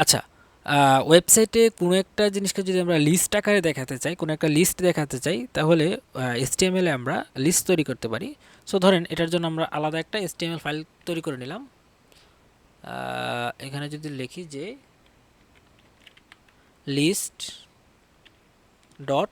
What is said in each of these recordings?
আচ্ছা, ওয়েবসাইটে কোনো একটা জিনিসকে যদি আমরা লিস্ট আকারে দেখাতে চাই, কোনো একটা লিস্ট দেখাতে চাই, তাহলে HTML এ আমরা লিস্ট তৈরি করতে পারি। সো ধরেন এটার জন্য আমরা আলাদা একটা HTML ফাইল তৈরি করে নিলাম। এখানে যদি লিখি যে লিস্ট ডট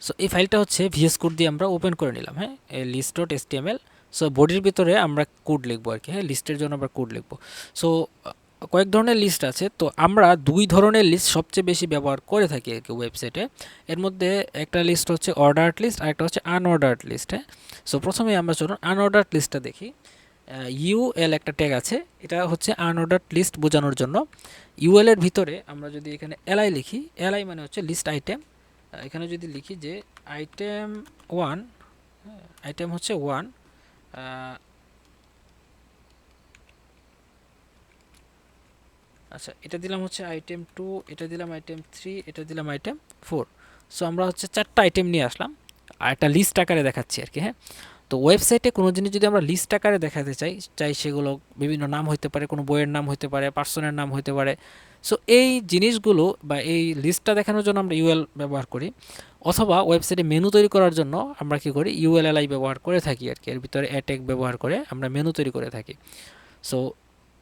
সো এই ফাইলটা হচ্ছে ভিএস কোড দিয়ে আমরা ওপেন করে নিলাম। হ্যাঁ, এই লিস্ট ডট HTML। সো বডির ভিতরে আমরা কোড লিখবো আর কি। হ্যাঁ, লিস্টের জন্য আমরা কোড লিখবো। সো কয়েক ধরনের লিস্ট আছে, তো আমরা দুই ধরনের লিস্ট সবচেয়ে বেশি ব্যবহার করে থাকি আর কি ওয়েবসাইটে। এর মধ্যে একটা লিস্ট হচ্ছে অর্ডার্ড লিস্ট আর একটা হচ্ছে আনঅর্ডার্ড লিস্ট। হ্যাঁ, সো প্রথমে আমরা চলুন আনঅর্ডার্ড লিস্টটা দেখি। ইউএল একটা ট্যাগ আছে, এটা হচ্ছে আনঅর্ডার্ড লিস্ট বোঝানোর জন্য। ইউএল এর ভিতরে আমরা যদি এখানে এলআই লিখি, এলআই মানে হচ্ছে লিস্ট আইটেম। এখানে যদি লিখি যে আইটেম ওয়ান, আইটেম হচ্ছে ওয়ান, আচ্ছা এটা দিলাম হচ্ছে আইটেম টু, এটা দিলাম আইটেম থ্রি, এটা দিলাম আইটেম ফোর। সো আমরা হচ্ছে চারটা আইটেম নিয়ে আসলাম আর একটা লিস্ট আকারে দেখাচ্ছি আর কি। হ্যাঁ, তো ওয়েবসাইটে কোনো জিনিস যদি আমরা লিস্ট আকারে দেখাতে চাই সেগুলো বিভিন্ন নাম হতে পারে, কোনো বইয়ের নাম হতে পারে, পার্সনের নাম হতে পারে। সো এই জিনিসগুলো বা এই লিস্টটা দেখানোর জন্য আমরা ইউএল ব্যবহার করি, অথবা ওয়েবসাইটে মেনু তৈরি করার জন্য আমরা কি করি ইউএলএলআই ব্যবহার করে থাকি আর কি। এর ভিতরে অ্যাটেগ ব্যবহার করে আমরা মেনু তৈরি করে থাকি। সো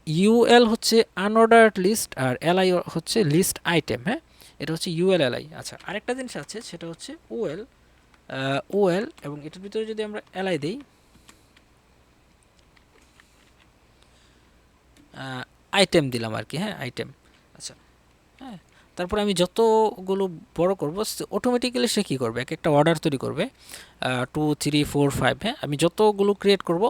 ইউএল হচ্ছে আনঅর্ডার্ড লিস্ট আর এলআই হচ্ছে লিস্ট আইটেম। হ্যাঁ, এটা হচ্ছে ইউএলএলআই। আচ্ছা, আরেকটা জিনিস আছে সেটা হচ্ছে ওএল। ওএল এবং এটার ভিতরে যদি আমরা এলআই দিই, আইটেম দিলাম আর কি। হ্যাঁ, আইটেম। আচ্ছা, হ্যাঁ, তারপরে আমি যতগুলো বড় করব অটোমেটিক্যালি সে কী করবে, এক একটা অর্ডার তৈরি করবে। Two three four five. হ্যাঁ, আমি যতগুলো ক্রিয়েট করব,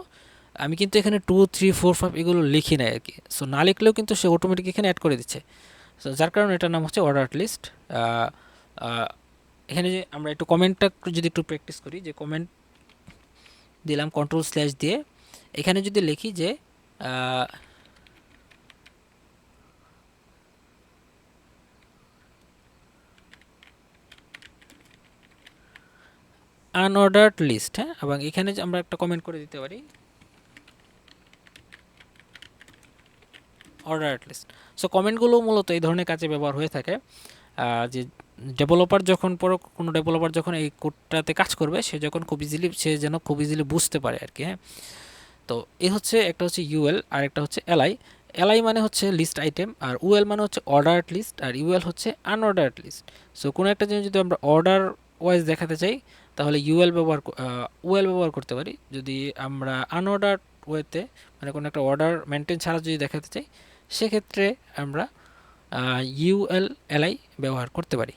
আমি কিন্তু এখানে টু থ্রি ফোর ফাইভ এগুলো লিখি নাই আর কি। সো না লিখলেও কিন্তু সে অটোমেটিক এখানে অ্যাড করে দিচ্ছে। সো যার কারণে এটার নাম হচ্ছে অর্ডার লিস্ট। এখানে যে আমরা একটু কমেন্টটা যদি একটু প্র্যাকটিস করি, যে কমেন্ট দিলাম কন্ট্রোল স্ল্যাশ দিয়ে, এখানে যদি লিখি যে আনঅর্ডার্ড লিস্ট। হ্যাঁ, এবং এখানে আমরা একটা কমেন্ট করে দিতে পারি অর্ডার্ড লিস্ট। সো কমেন্টগুলো মূলত এই ধরনের কাজে ব্যবহার হয়ে থাকে। যে ডেভেলপার যখন কোনো ডেভেলপার যখন এই কোডটাতে কাজ করবে, সে যেন খুব ইজিলি বুঝতে পারে আর কি। হ্যাঁ, তো এই হচ্ছে একটা হচ্ছে ইউএল আর একটা হচ্ছে এলআই। এলআই মানে হচ্ছে লিস্ট আইটেম, আর ইউএল মানে হচ্ছে অর্ডার্ড লিস্ট, আর ইউএল হচ্ছে আনঅর্ডার্ড লিস্ট। সো কোনো একটা জিনিস যদি আমরা অর্ডার ওয়াইজ দেখাতে চাই, তাহলে ইউএল ব্যবহার করতে পারি। যদি আমরা আনঅর্ডার্ড ওয়েতে মানে কোনো একটা অর্ডার মেনটেন ছাড়া যদি দেখাতে চাই, সেক্ষেত্রে আমরা ইউএল এলআই ব্যবহার করতে পারি।